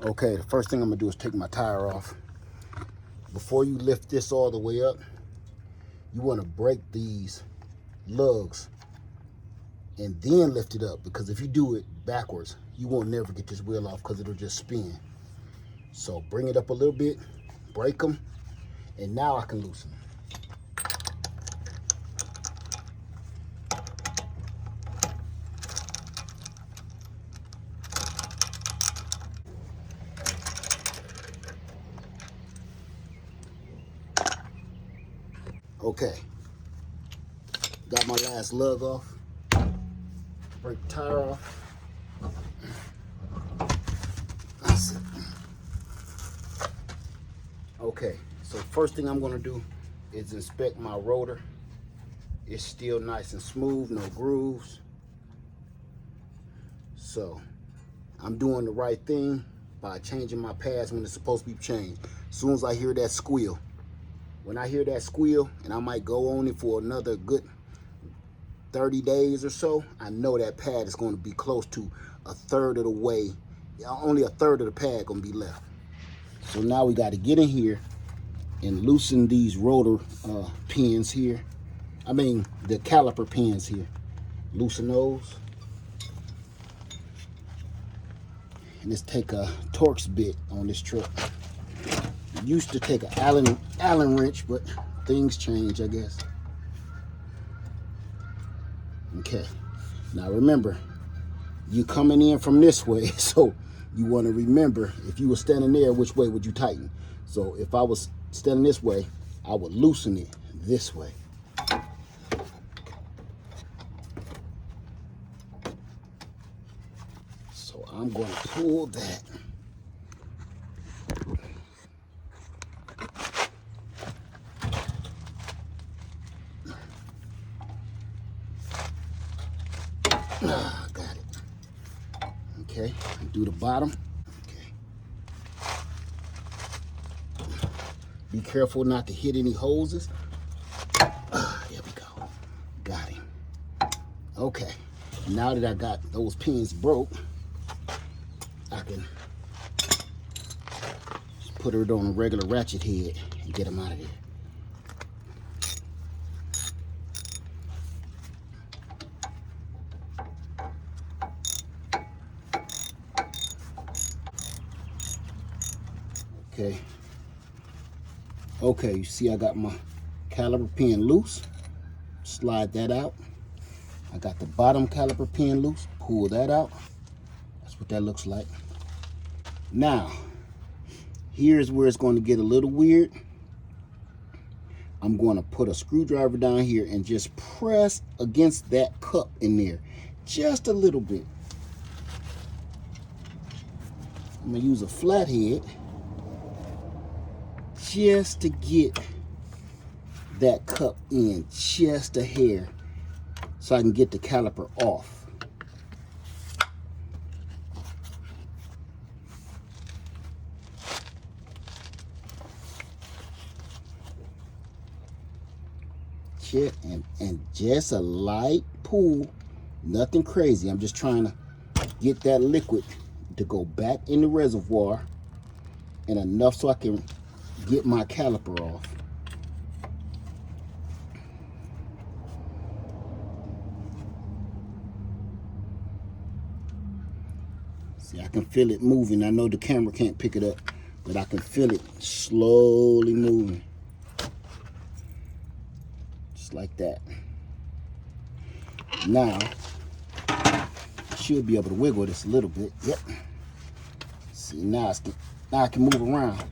Okay, the first thing I'm gonna do is take my tire off. Before you lift this all the way up, you wanna break these lugs and then lift it up, because if you do it backwards, you won't never get this wheel off because it'll just spin. So bring it up a little bit, break them, and now I can loosen them. Okay, got my last lug off. Break the tire off. That's it. Okay, so first thing I'm gonna do is inspect my rotor. It's still nice and smooth, no grooves. So I'm doing the right thing by changing my pads when it's supposed to be changed. As soon as I hear that squeal, when I hear that squeal, and I might go on it for another good 30 days or so, I know that pad is going to be close to a third of the way. Only a third of the pad going to be left. So now we got to get in here and loosen these rotor pins here. I mean, the caliper pins here. Loosen those. And let's take a Torx bit on this truck. Used to take an Allen wrench, but things change, I guess. Okay, now remember, you coming in from this way, so you want to remember, if you were standing there, which way would you tighten? So if I was standing this way, I would loosen it this way. So I'm going to pull that. Got it. Okay, do the bottom. Okay. Be careful not to hit any hoses. There we go. Got him. Okay, now that I got those pins broke, I can just put it on a regular ratchet head and get them out of there. Okay. Okay, you see I got my caliper pin loose. Slide that out. I got the bottom caliper pin loose. Pull that out. That's what that looks like. Now, here's where it's going to get a little weird. I'm going to put a screwdriver down here and just press against that cup in there. Just a little bit. I'm going to use a flathead just to get that cup in just a hair so I can get the caliper off. And just a light pull, nothing crazy. I'm just trying to get that liquid to go back in the reservoir and enough so I can get my caliper off. See, I can feel it moving. I know the camera can't pick it up, but I can feel it slowly moving. Just like that. Now, I should be able to wiggle this a little bit. Yep. See, now I can move around.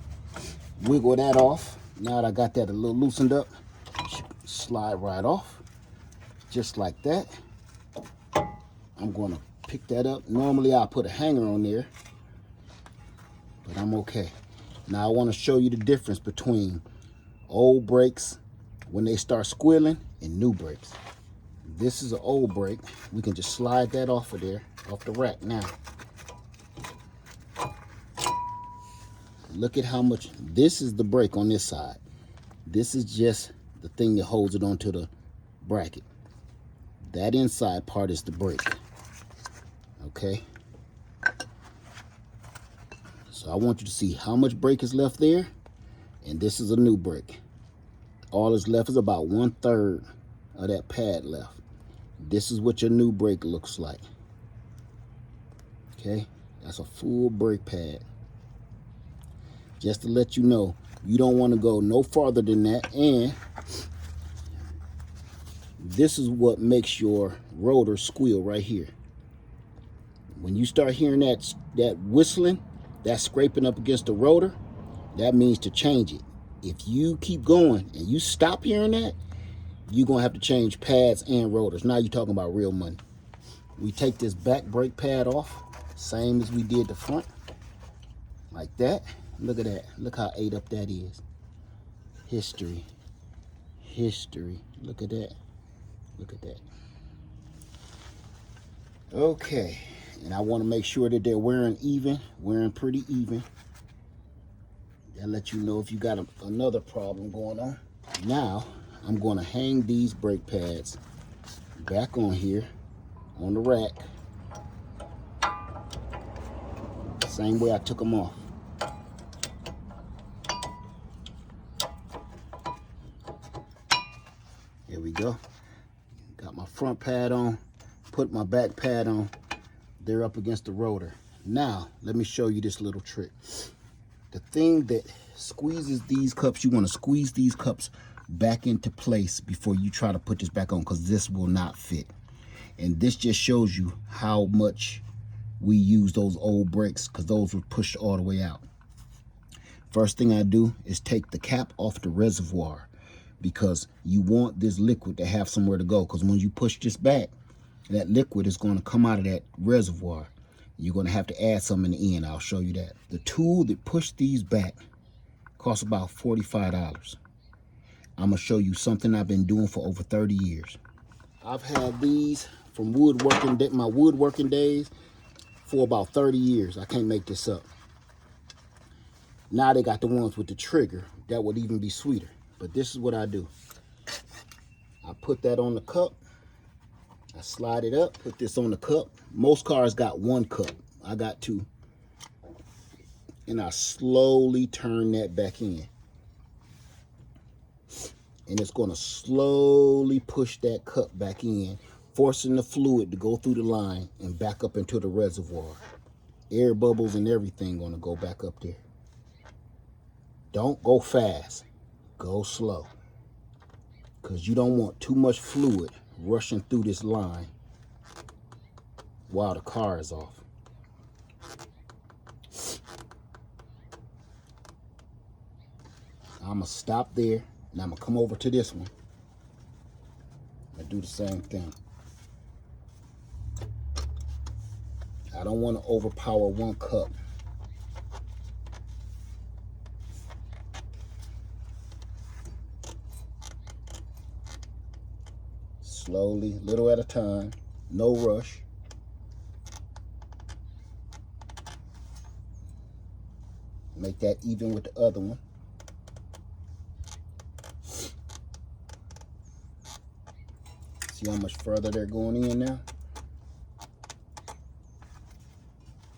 Wiggle that off. Now that I got that a little loosened up, slide right off. Just like that. I'm going to pick that up. Normally I'll put a hanger on there, but I'm okay. Now I want to show you the difference between old brakes when they start squealing and new brakes. This is an old brake. We can just slide that off of there, off the rack now. Look at how much, this is the brake on this side. This is just the thing that holds it onto the bracket. That inside part is the brake. Okay. So I want you to see how much brake is left there. And this is a new brake. All that's left is about 1/3 of that pad left. This is what your new brake looks like. Okay, that's a full brake pad. Just to let you know, you don't want to go no farther than that. And this is what makes your rotor squeal right here. When you start hearing that whistling, that scraping up against the rotor, that means to change it. If you keep going and you stop hearing that, you're going to have to change pads and rotors. Now you're talking about real money. We take this back brake pad off, same as we did the front, like that. Look at that. Look how ate up that is. History. History. Look at that. Look at that. Okay. And I want to make sure that they're wearing pretty even. That lets you know if you got another problem going on. Now, I'm going to hang these brake pads back on here on the rack. Same way I took them off. Here we go. Got my front pad on, put my back pad on. They're up against the rotor. Now, let me show you this little trick. The thing that squeezes these cups, you want to squeeze these cups back into place before you try to put this back on, because this will not fit. And this just shows you how much we use those old brakes, because those were pushed all the way out. First thing I do is take the cap off the reservoir, because you want this liquid to have somewhere to go, because when you push this back, that liquid is going to come out of that reservoir. You're going to have to add some in the end. I'll show you that. The tool that pushed these back costs about $45. I'm going to show you something I've been doing for over 30 years. I've had these from my woodworking days for about 30 years. I can't make this up. Now they got the ones with the trigger. That would even be sweeter. But this is what I do. I put that on the cup. I slide it up, put this on the cup. Most cars got one cup. I got two. And I slowly turn that back in. And it's going to slowly push that cup back in, forcing the fluid to go through the line and back up into the reservoir. Air bubbles and everything going to go back up there. Don't go fast. Go slow. Because you don't want too much fluid rushing through this line while the car is off. I'm going to stop there, and I'm going to come over to this one and do the same thing. I don't want to overpower one cup. Slowly, little at a time, no rush. Make that even with the other one. See how much further they're going in now?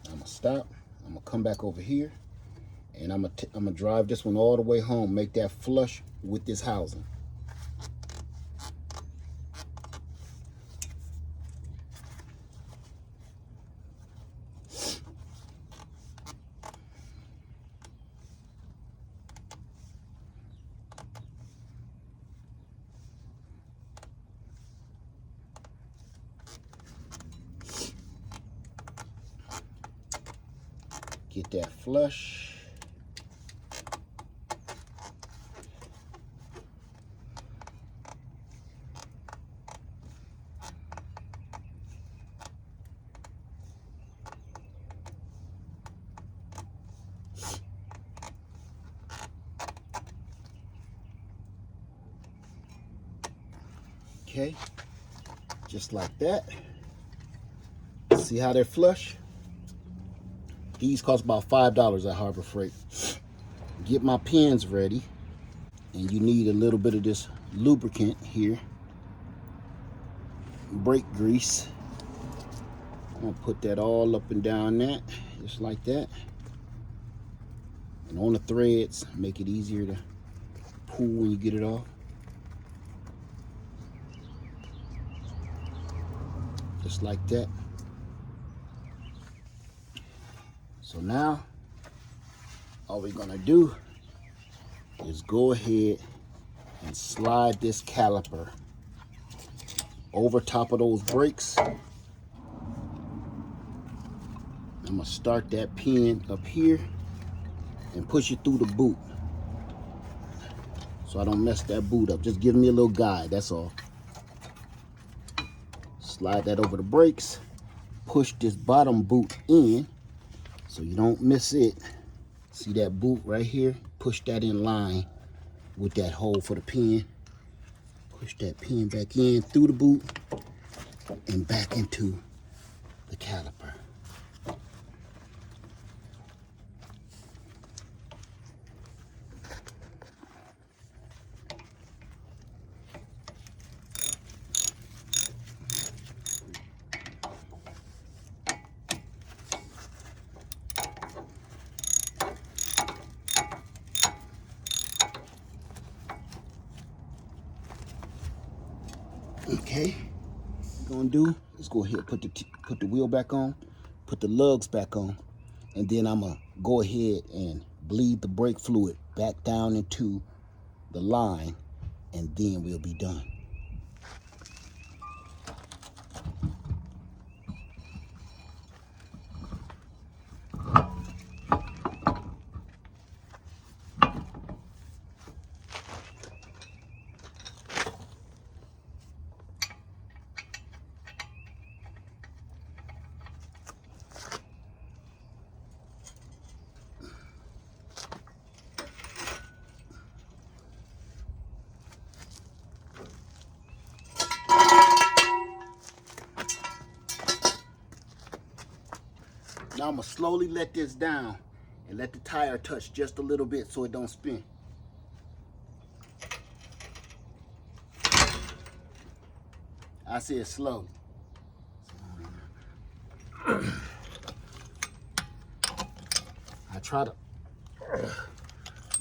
I'm gonna stop. I'm gonna come back over here, and I'm gonna drive this one all the way home. Make that flush with this housing. Get that flush. Okay, just like that. See how they're flush? These cost about $5 at Harbor Freight. Get my pins ready, and you need a little bit of this lubricant here. Brake grease. I'm gonna put that all up and down that, just like that. And on the threads, make it easier to pull when you get it off. Just like that. So now, all we're gonna do is go ahead and slide this caliper over top of those brakes. I'm gonna start that pin up here and push it through the boot so I don't mess that boot up. Just give me a little guide, that's all. Slide that over the brakes, push this bottom boot in so you don't miss it. See that boot right here? Push that in line with that hole for the pin. Push that pin back in through the boot and back into the caliper. Okay, what we're gonna do is go ahead and put the wheel back on, put the lugs back on, and then I'm gonna go ahead and bleed the brake fluid back down into the line, and then we'll be done. Now I'm gonna slowly let this down and let the tire touch just a little bit so it don't spin. I said slowly. I try to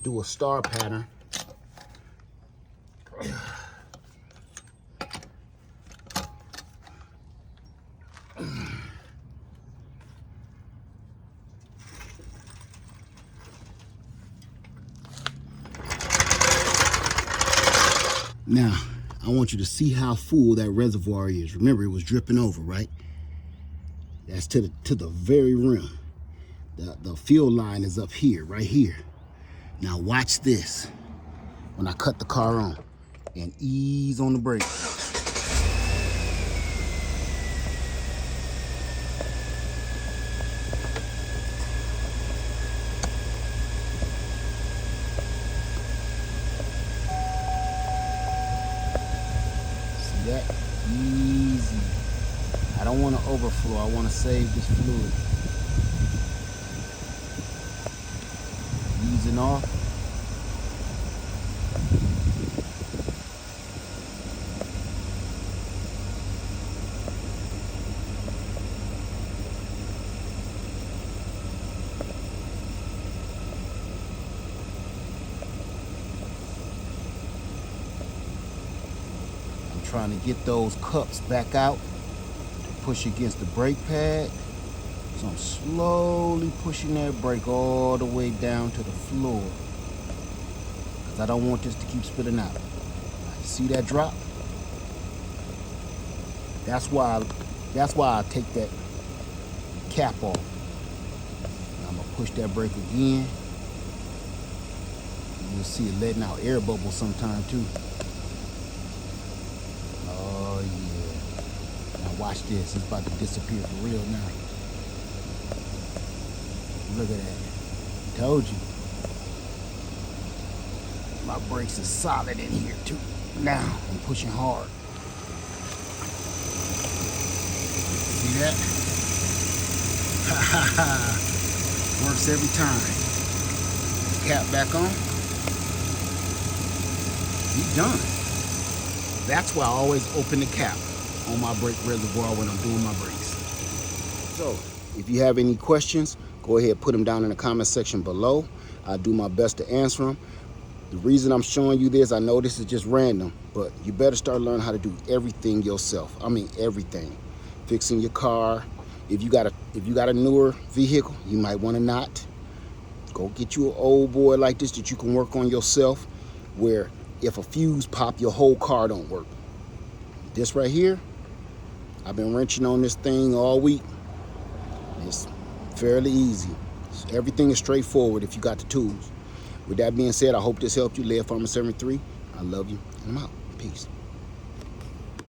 do a star pattern. Now, I want you to see how full that reservoir is. Remember, it was dripping over, right? That's to the very rim. The fuel line is up here, right here. Now watch this. When I cut the car on and ease on the brake. That easy. I don't want to overflow. I want to save this fluid. Easing off. Trying to get those cups back out to push against the brake pad. So I'm slowly pushing that brake all the way down to the floor because I don't want this to keep spilling out. See that drop? That's why I take that cap off. Now I'm gonna push that brake again. You'll see it letting out air bubbles sometime too. Watch this, it's about to disappear for real now. Look at that. Told you. My brakes are solid in here too. Now I'm pushing hard. See that? Ha ha ha. Works every time. Cap back on. He's done. That's why I always open the cap on my brake reservoir when I'm doing my brakes. So, if you have any questions, go ahead and put them down in the comment section below. I'll do my best to answer them. The reason I'm showing you this, I know this is just random, but you better start learning how to do everything yourself. I mean everything. Fixing your car. If you got a newer vehicle, you might want to knot. Go get you an old boy like this that you can work on yourself, where if a fuse pop, your whole car don't work. This right here, I've been wrenching on this thing all week. It's fairly easy. Everything is straightforward if you got the tools. With that being said, I hope this helped you. Lead Farmer 73. I love you, and I'm out. Peace.